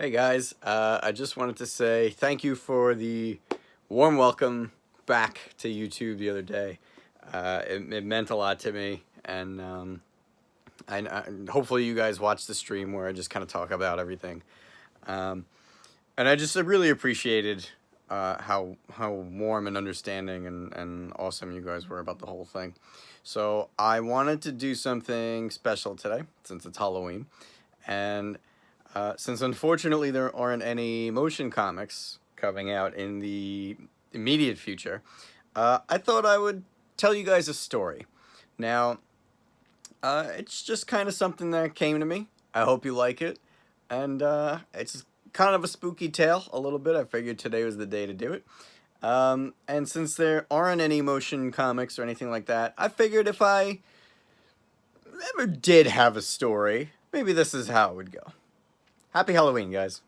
Hey guys, I just wanted to say thank you for the warm welcome back to YouTube the other day. It meant a lot to me, and hopefully you guys watch the stream where I just kind of talk about everything. And I just really appreciated how warm and understanding and awesome you guys were about the whole thing. So I wanted to do something special today since it's Halloween, and since unfortunately there aren't any motion comics coming out in the immediate future, I thought I would tell you guys a story. Now, it's just kind of something that came to me. I hope you like it. And it's kind of a spooky tale, a little bit. I figured today was the day to do it. And since there aren't any motion comics or anything like that, I figured if I ever did have a story, maybe this is how it would go. Happy Halloween, guys.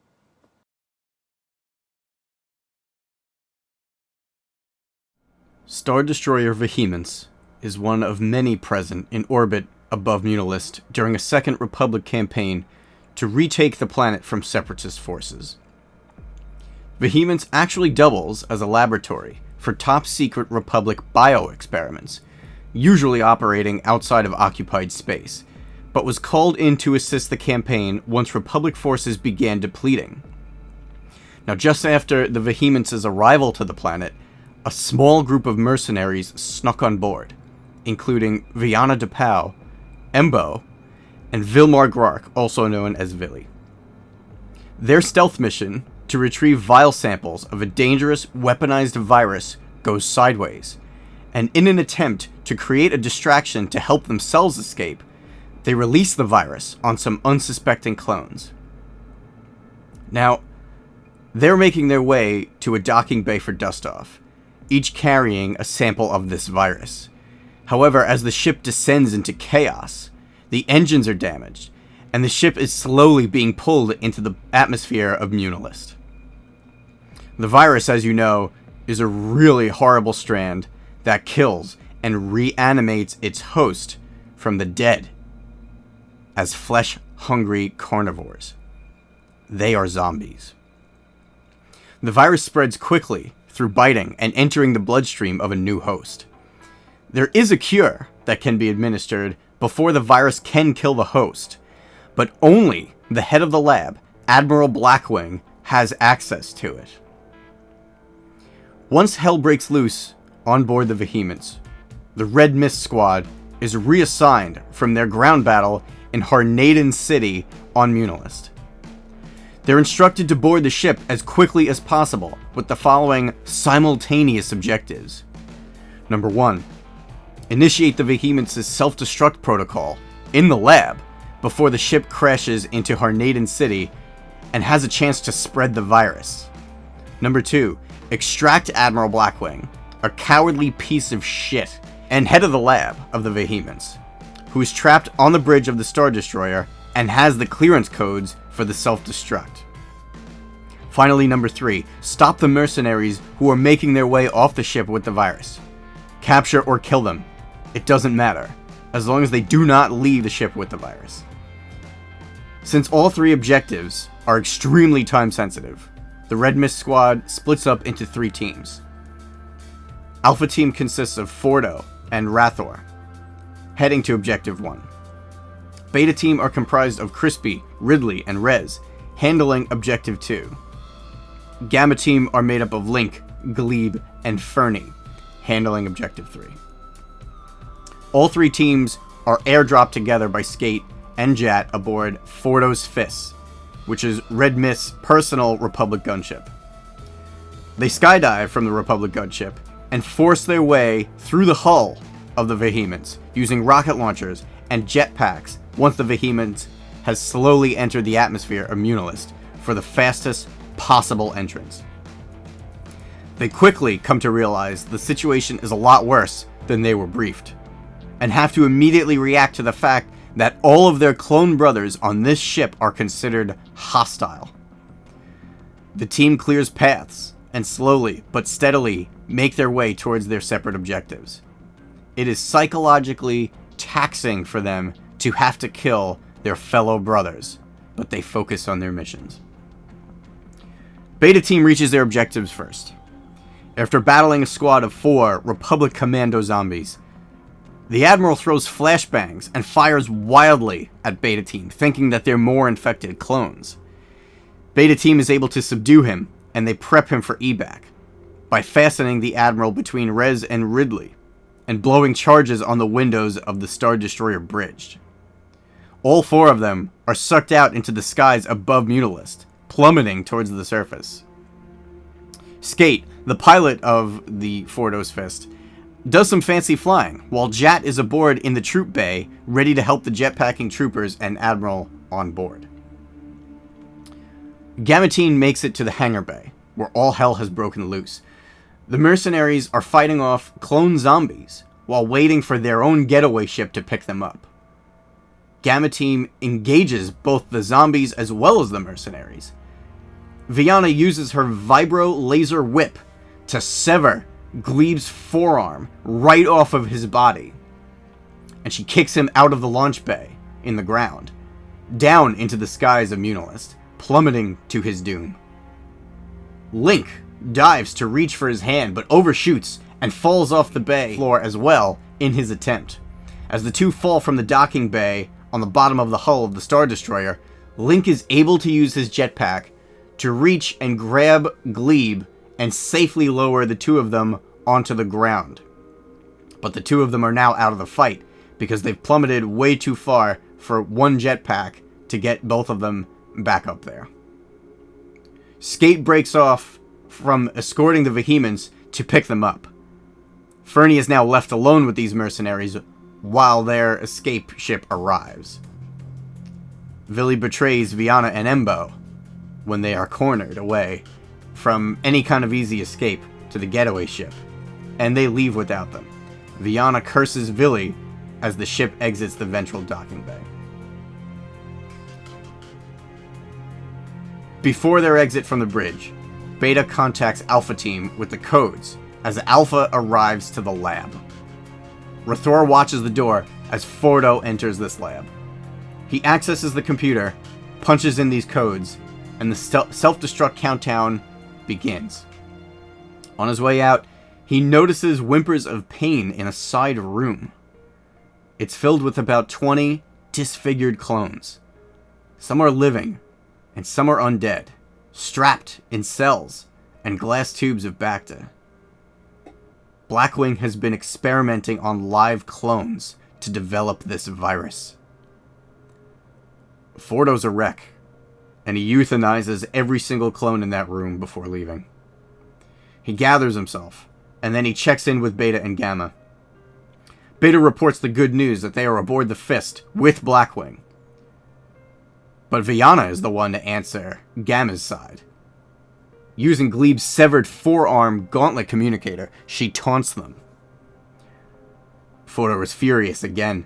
Star Destroyer Vehemence is one of many present in orbit above Munilist during a Second Republic campaign to retake the planet from Separatist forces. Vehemence actually doubles as a laboratory for top-secret Republic bio-experiments, usually operating outside of occupied space, but was called in to assist the campaign once Republic forces began depleting. Now, just after the Vehemence's arrival to the planet, a small group of mercenaries snuck on board, including Viana DePau, Embo, and Vilmar Grark, also known as Villy. Their stealth mission to retrieve vial samples of a dangerous, weaponized virus goes sideways, and in an attempt to create a distraction to help themselves escape, they release the virus on some unsuspecting clones. Now, they're making their way to a docking bay for dust-off, each carrying a sample of this virus. However, as the ship descends into chaos, the engines are damaged, and the ship is slowly being pulled into the atmosphere of Munilist. The virus, as you know, is a really horrible strand that kills and reanimates its host from the dead as flesh-hungry carnivores. They are zombies. The virus spreads quickly through biting and entering the bloodstream of a new host. There is a cure that can be administered before the virus can kill the host, but only the head of the lab, Admiral Blackwing, has access to it. Once hell breaks loose on board the Vehemence, the Red Mist Squad is reassigned from their ground battle in Harnaden City on Munilist. They're instructed to board the ship as quickly as possible with the following simultaneous objectives. Number 1. Initiate the Vehemence's self-destruct protocol in the lab before the ship crashes into Harnaden City and has a chance to spread the virus. Number 2. Extract Admiral Blackwing, a cowardly piece of shit and head of the lab of the Vehemence, who is trapped on the bridge of the Star Destroyer and has the clearance codes for the self-destruct. Finally, number 3, stop the mercenaries who are making their way off the ship with the virus. Capture or kill them. It doesn't matter, as long as they do not leave the ship with the virus. Since all three objectives are extremely time-sensitive, the Red Mist Squad splits up into 3 teams. Alpha Team consists of Fordo and Rathor, heading to Objective 1. Beta Team are comprised of Crispy, Ridley, and Rez, handling Objective 2. Gamma Team are made up of Link, Glebe, and Fernie, handling Objective 3. All 3 teams are airdropped together by Skate and Jat aboard Fordo's Fists, which is Red Mist's personal Republic gunship. They skydive from the Republic gunship and force their way through the hull of the Vehemence using rocket launchers and jetpacks once the Vehemence has slowly entered the atmosphere of Munilist for the fastest possible entrance. They quickly come to realize the situation is a lot worse than they were briefed, and have to immediately react to the fact that all of their clone brothers on this ship are considered hostile. The team clears paths and slowly but steadily make their way towards their separate objectives. It is psychologically taxing for them to have to kill their fellow brothers, but they focus on their missions. Beta Team reaches their objectives first. After battling a squad of 4 Republic Commando zombies, the Admiral throws flashbangs and fires wildly at Beta Team, thinking that they're more infected clones. Beta Team is able to subdue him, and they prep him for evac by fastening the Admiral between Rez and Ridley, and blowing charges on the windows of the Star Destroyer bridge. All 4 of them are sucked out into the skies above Munilist, plummeting towards the surface. Skate, the pilot of the Fordo's Fist, does some fancy flying, while Jat is aboard in the troop bay, ready to help the jetpacking troopers and Admiral on board. Gamatine makes it to the hangar bay, where all hell has broken loose. The mercenaries are fighting off clone zombies, while waiting for their own getaway ship to pick them up. Gamma Team engages both the zombies as well as the mercenaries. Viana uses her vibro laser whip to sever Glebe's forearm right off of his body, and she kicks him out of the launch bay in the ground, down into the skies of Munilist, plummeting to his doom. Link dives to reach for his hand, but overshoots and falls off the bay floor as well in his attempt. As the two fall from the docking bay on the bottom of the hull of the Star Destroyer, Link is able to use his jetpack to reach and grab Glebe and safely lower the two of them onto the ground. But the two of them are now out of the fight because they've plummeted way too far for one jetpack to get both of them back up there. Skate breaks off from escorting the Vehemence to pick them up. Fernie is now left alone with these mercenaries while their escape ship arrives. Villy betrays Viana and Embo when they are cornered away from any kind of easy escape to the getaway ship, and they leave without them. Viana curses Villy as the ship exits the ventral docking bay. Before their exit from the bridge, Beta contacts Alpha Team with the codes as Alpha arrives to the lab. Rathor watches the door as Fordo enters this lab. He accesses the computer, punches in these codes, and the self-destruct countdown begins. On his way out, he notices whimpers of pain in a side room. It's filled with about 20 disfigured clones. Some are living, and some are undead, strapped in cells and glass tubes of Bacta. Blackwing has been experimenting on live clones to develop this virus. Fordo's a wreck, and he euthanizes every single clone in that room before leaving. He gathers himself, and then he checks in with Beta and Gamma. Beta reports the good news that they are aboard the Fist with Blackwing. But Viana is the one to answer Gamma's side. Using Glebe's severed forearm gauntlet communicator, she taunts them. Fordo is furious again,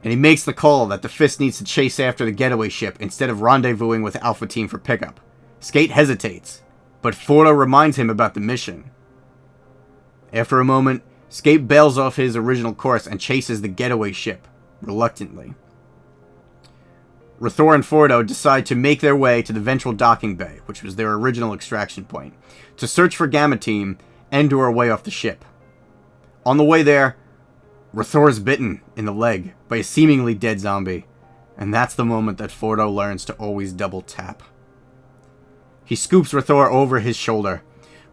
and he makes the call that the Fist needs to chase after the getaway ship instead of rendezvousing with Alpha Team for pickup. Skate hesitates, but Fordo reminds him about the mission. After a moment, Skate bails off his original course and chases the getaway ship, reluctantly. Rathor and Fordo decide to make their way to the ventral docking bay, which was their original extraction point, to search for Gamma Team and or a way off the ship. On the way there, Rathor is bitten in the leg by a seemingly dead zombie, and that's the moment that Fordo learns to always double tap. He scoops Rathor over his shoulder.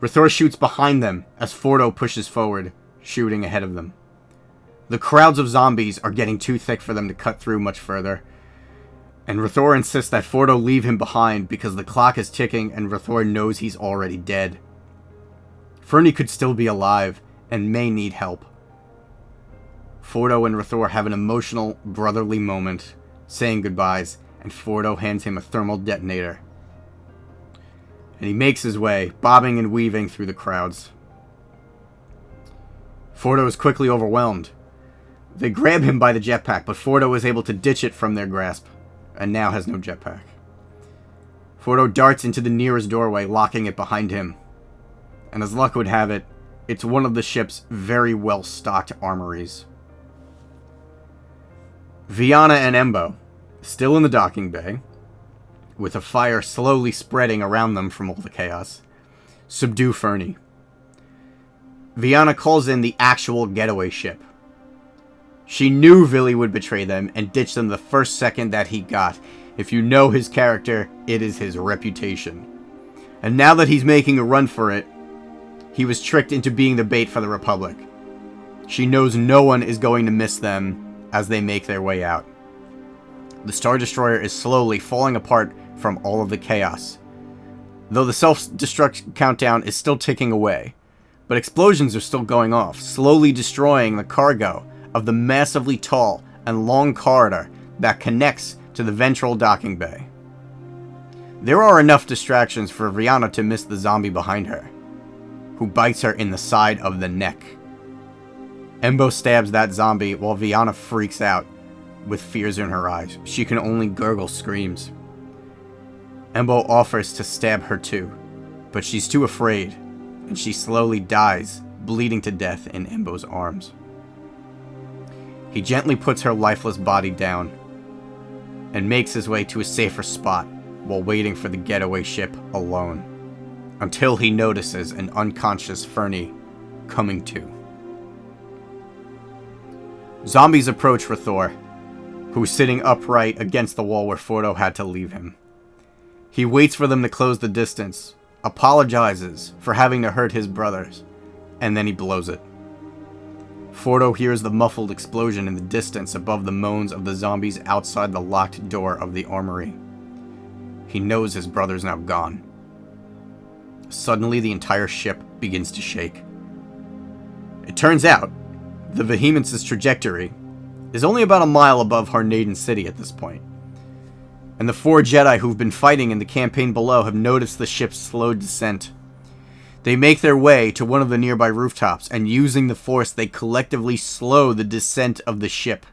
Rathor shoots behind them as Fordo pushes forward, shooting ahead of them. The crowds of zombies are getting too thick for them to cut through much further, and Rathor insists that Fordo leave him behind because the clock is ticking and Rathor knows he's already dead. Fernie could still be alive and may need help. Fordo and Rathor have an emotional, brotherly moment, saying goodbyes, and Fordo hands him a thermal detonator. And he makes his way, bobbing and weaving through the crowds. Fordo is quickly overwhelmed. They grab him by the jetpack, but Fordo is able to ditch it from their grasp, and now has no jetpack. Fordo darts into the nearest doorway, locking it behind him. And as luck would have it, it's one of the ship's very well-stocked armories. Viana and Embo, still in the docking bay, with a fire slowly spreading around them from all the chaos. Subdue Fernie. Viana calls in the actual getaway ship. She knew Villy would betray them and ditch them the first second that he got. If you know his character, it is his reputation. And now that he's making a run for it, he was tricked into being the bait for the Republic. She knows no one is going to miss them as they make their way out. The Star Destroyer is slowly falling apart from all of the chaos, though the self-destruct countdown is still ticking away. But explosions are still going off, slowly destroying the cargo of the massively tall and long corridor that connects to the ventral docking bay. There are enough distractions for Viana to miss the zombie behind her, who bites her in the side of the neck. Embo stabs that zombie while Viana freaks out with fears in her eyes. She can only gurgle screams. Embo offers to stab her too, but she's too afraid, and she slowly dies, bleeding to death in Embo's arms. He gently puts her lifeless body down and makes his way to a safer spot while waiting for the getaway ship alone, until he notices an unconscious Fernie coming to. Zombies approach for Thor, who's sitting upright against the wall where Fordo had to leave him. He waits for them to close the distance, apologizes for having to hurt his brothers, and then he blows it. Fordo hears the muffled explosion in the distance above the moans of the zombies outside the locked door of the armory. He knows his brother's now gone. Suddenly, the entire ship begins to shake. It turns out, the Vehemence's trajectory is only about a mile above Harnaden City at this point, and the 4 Jedi who've been fighting in the campaign below have noticed the ship's slow descent. They make their way to one of the nearby rooftops, and using the Force, they collectively slow the descent of the ship.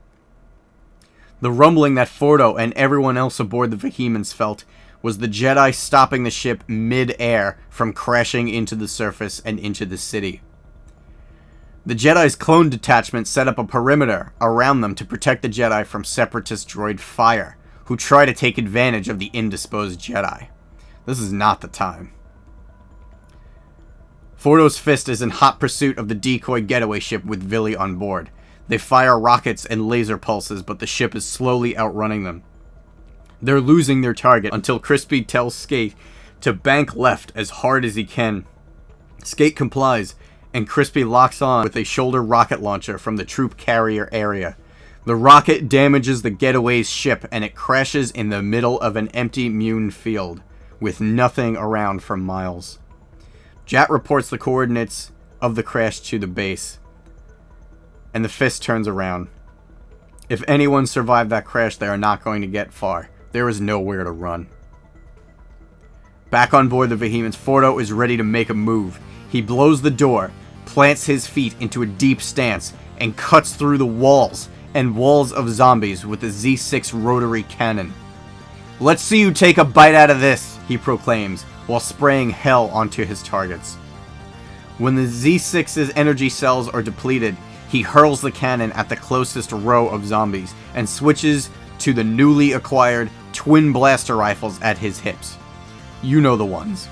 The rumbling that Fordo and everyone else aboard the Vehemence felt was the Jedi stopping the ship mid-air from crashing into the surface and into the city. The Jedi's clone detachment set up a perimeter around them to protect the Jedi from Separatist droid fire, who try to take advantage of the indisposed Jedi. This is not the time. Fordo's fist is in hot pursuit of the decoy getaway ship with Villy on board. They fire rockets and laser pulses, but the ship is slowly outrunning them. They're losing their target until Crispy tells Skate to bank left as hard as he can. Skate complies, and Crispy locks on with a shoulder rocket launcher from the troop carrier area. The rocket damages the getaway's ship, and it crashes in the middle of an empty Mune field, with nothing around for miles. Jat reports the coordinates of the crash to the base, and the fist turns around. If anyone survived that crash, they are not going to get far. There is nowhere to run. Back on board the Vehemence, Fordo is ready to make a move. He blows the door, plants his feet into a deep stance, and cuts through the walls and walls of zombies with the Z6 rotary cannon. "Let's see you take a bite out of this," he proclaims, while spraying hell onto his targets. When the Z6's energy cells are depleted, he hurls the cannon at the closest row of zombies and switches to the newly acquired twin blaster rifles at his hips. You know the ones.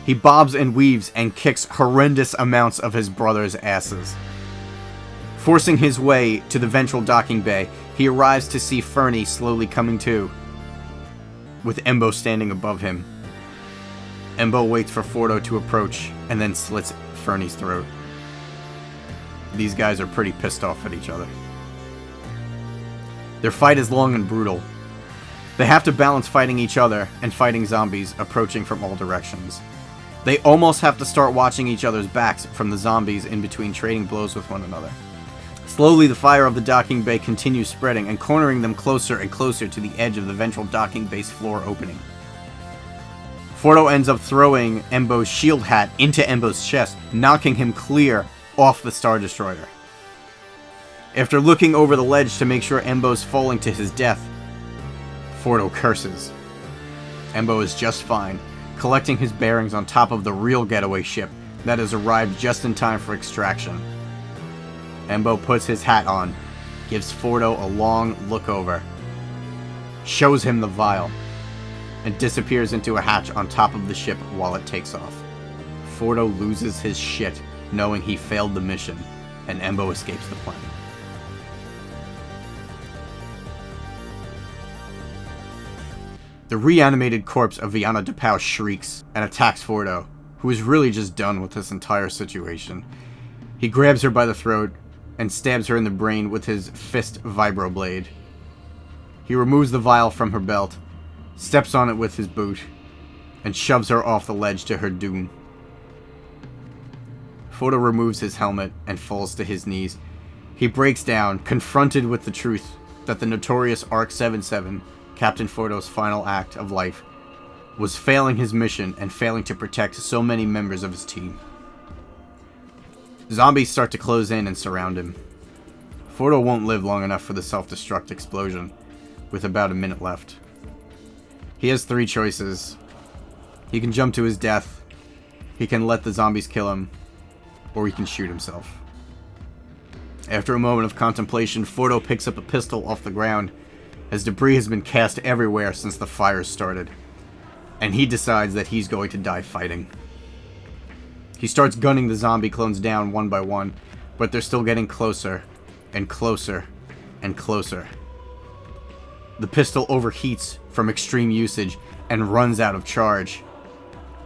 He bobs and weaves and kicks horrendous amounts of his brother's asses. Forcing his way to the ventral docking bay, he arrives to see Fernie slowly coming to, with Embo standing above him. Embo waits for Fordo to approach and then slits Fernie's throat. These guys are pretty pissed off at each other. Their fight is long and brutal. They have to balance fighting each other and fighting zombies approaching from all directions. They almost have to start watching each other's backs from the zombies in between trading blows with one another. Slowly, the fire of the docking bay continues spreading and cornering them closer and closer to the edge of the ventral docking base floor opening. Fordo ends up throwing Embo's shield hat into Embo's chest, knocking him clear off the Star Destroyer. After looking over the ledge to make sure Embo's falling to his death, Fordo curses. Embo is just fine, collecting his bearings on top of the real getaway ship that has arrived just in time for extraction. Embo puts his hat on, gives Fordo a long look over, shows him the vial, and disappears into a hatch on top of the ship while it takes off. Fordo loses his shit, knowing he failed the mission, and Embo escapes the planet. The reanimated corpse of Viana DePau shrieks and attacks Fordo, who is really just done with this entire situation. He grabs her by the throat and stabs her in the brain with his fist vibroblade. He removes the vial from her belt, steps on it with his boot, and shoves her off the ledge to her doom. Fordo removes his helmet and falls to his knees. He breaks down, confronted with the truth that the notorious ARC-77, Captain Fordo's final act of life, was failing his mission and failing to protect so many members of his team. Zombies start to close in and surround him. Fordo won't live long enough for the self-destruct explosion, with about a minute left. He has 3 choices. He can jump to his death, he can let the zombies kill him, or he can shoot himself. After a moment of contemplation, Fordo picks up a pistol off the ground, as debris has been cast everywhere since the fires started, and he decides that he's going to die fighting. He starts gunning the zombie clones down one by one, but they're still getting closer, and closer, and closer. The pistol overheats from extreme usage and runs out of charge,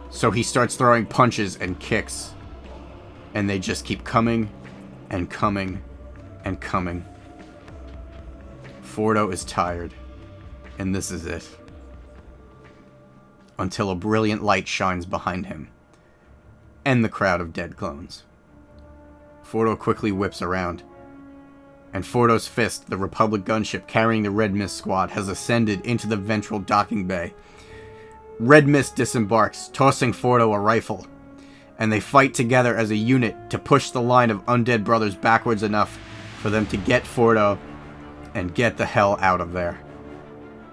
so he starts throwing punches and kicks, and they just keep coming, and coming, and coming. Fordo is tired, and this is it. Until a brilliant light shines behind him, and the crowd of dead clones. Fordo quickly whips around, and Fordo's fist, the Republic gunship carrying the Red Mist squad, has ascended into the ventral docking bay. Red Mist disembarks, tossing Fordo a rifle, and they fight together as a unit to push the line of undead brothers backwards enough for them to get Fordo and get the hell out of there.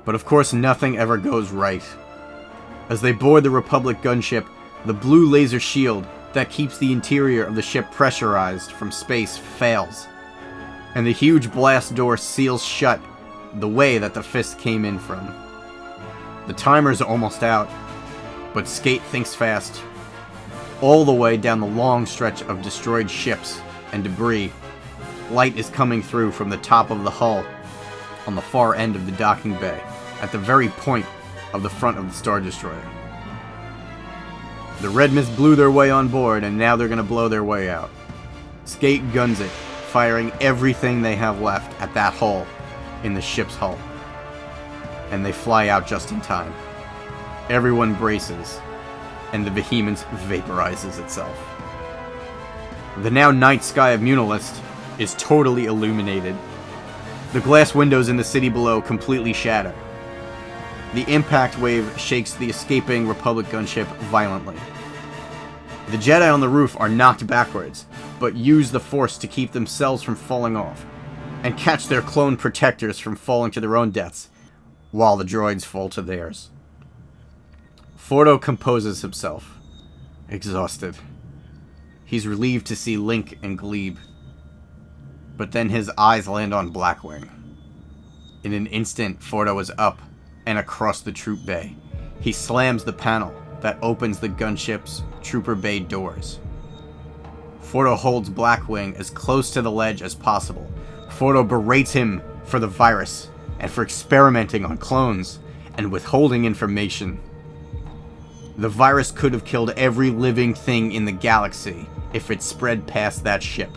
But of course nothing ever goes right. As they board the Republic gunship, the blue laser shield that keeps the interior of the ship pressurized from space fails, and the huge blast door seals shut the way that the fist came in from. The timer's almost out, but Skate thinks fast. All the way down the long stretch of destroyed ships and debris, light is coming through from the top of the hull on the far end of the docking bay, at the very point of the front of the Star Destroyer. The Red Mist blew their way on board, and now they're going to blow their way out. Skate guns it, firing everything they have left at that hole in the ship's hull. And they fly out just in time. Everyone braces, and the Vehemence vaporizes itself. The now night sky of Munilist is totally illuminated. The glass windows in the city below completely shatter. The impact wave shakes the escaping Republic gunship violently. The Jedi on the roof are knocked backwards, but use the Force to keep themselves from falling off, and catch their clone protectors from falling to their own deaths, while the droids fall to theirs. Fordo composes himself, exhausted. He's relieved to see Link and Glebe, but then his eyes land on Blackwing. In an instant, Fordo is up and across the troop bay. He slams the panel that opens the gunship's trooper bay doors. Fordo holds Blackwing as close to the ledge as possible. Fordo berates him for the virus and for experimenting on clones and withholding information. The virus could have killed every living thing in the galaxy if it spread past that ship.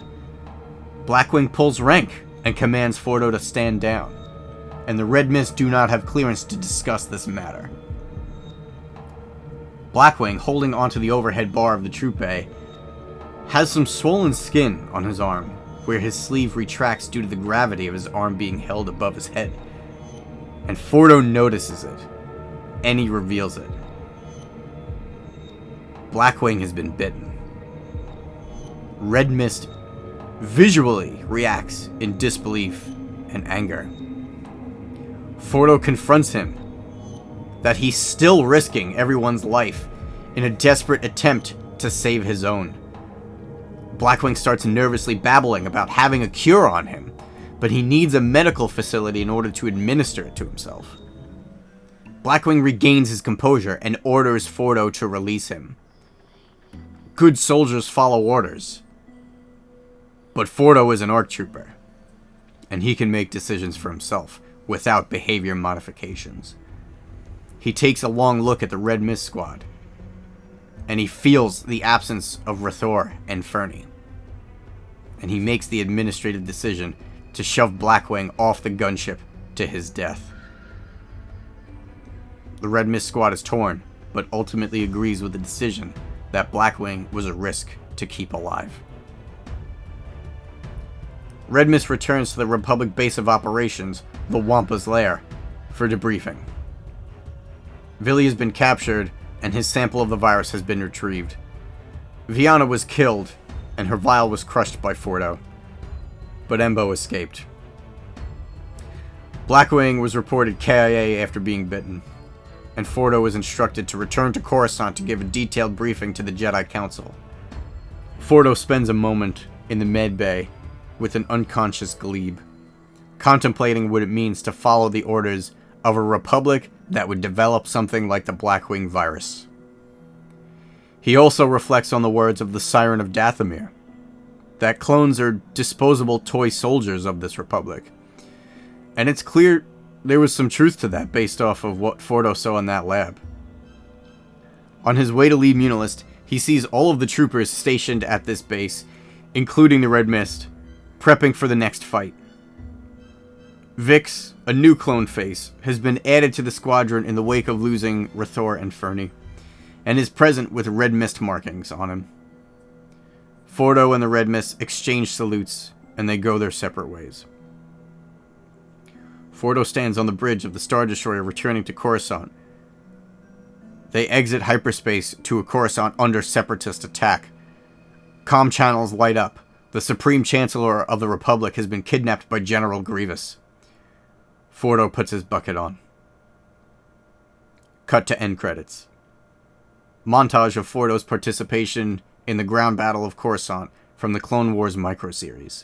Blackwing pulls rank and commands Fordo to stand down, and the Red Mist do not have clearance to discuss this matter. Blackwing, holding onto the overhead bar of the troop bay, has some swollen skin on his arm, where his sleeve retracts due to the gravity of his arm being held above his head. And Fordo notices it, and he reveals it. Blackwing has been bitten. Red Mist visually reacts in disbelief and anger. Fordo confronts him that he's still risking everyone's life in a desperate attempt to save his own. Blackwing starts nervously babbling about having a cure on him, but he needs a medical facility in order to administer it to himself. Blackwing regains his composure and orders Fordo to release him. Good soldiers follow orders. But Fordo is an ARC trooper, and he can make decisions for himself without behavior modifications. He takes a long look at the Red Mist Squad, and he feels the absence of Rathor and Fernie. And he makes the administrative decision to shove Blackwing off the gunship to his death. The Red Mist Squad is torn, but ultimately agrees with the decision that Blackwing was a risk to keep alive. Red Mist returns to the Republic base of operations, the Wampa's Lair, for debriefing. Villy has been captured, and his sample of the virus has been retrieved. Viana was killed, and her vial was crushed by Fordo, but Embo escaped. Blackwing was reported KIA after being bitten, and Fordo was instructed to return to Coruscant to give a detailed briefing to the Jedi Council. Fordo spends a moment in the med bay with an unconscious Glebe, contemplating what it means to follow the orders of a republic that would develop something like the Blackwing virus. He also reflects on the words of the Siren of Dathomir, that clones are disposable toy soldiers of this republic. And it's clear there was some truth to that based off of what Fordo saw in that lab. On his way to leave Munilist, he sees all of the troopers stationed at this base, including the Red Mist, prepping for the next fight. Vix, a new clone face, has been added to the squadron in the wake of losing Rathor and Fernie, and is present with Red Mist markings on him. Fordo and the Red Mist exchange salutes, and they go their separate ways. Fordo stands on the bridge of the Star Destroyer returning to Coruscant. They exit hyperspace to a Coruscant under Separatist attack. Comm channels light up. The Supreme Chancellor of the Republic has been kidnapped by General Grievous. Fordo puts his bucket on. Cut to end credits. Montage of Fordo's participation in the ground battle of Coruscant from the Clone Wars microseries.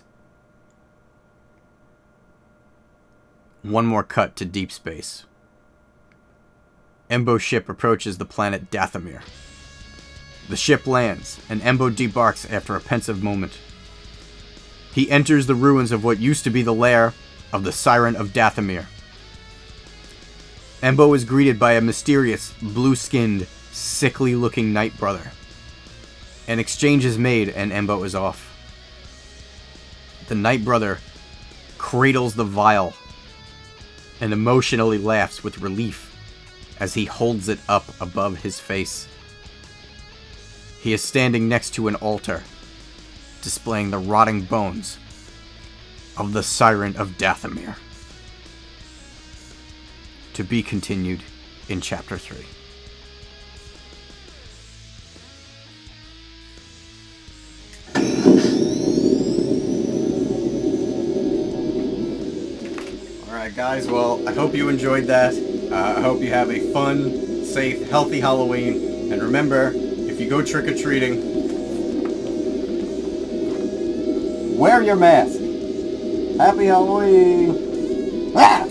One more cut to deep space. Embo's ship approaches the planet Dathomir. The ship lands, and Embo debarks after a pensive moment. He enters the ruins of what used to be the lair of the Siren of Dathomir. Embo is greeted by a mysterious, blue-skinned, sickly-looking Night Brother. An exchange is made, and Embo is off. The Night Brother cradles the vial and emotionally laughs with relief as he holds it up above his face. He is standing next to an altar, displaying the rotting bones of the Siren of Dathomir. To be continued in Chapter 3. Alright guys, well, I hope you enjoyed that. I hope you have a fun, safe, healthy Halloween. And remember, if you go trick-or-treating, wear your mask. Happy Halloween! Ah!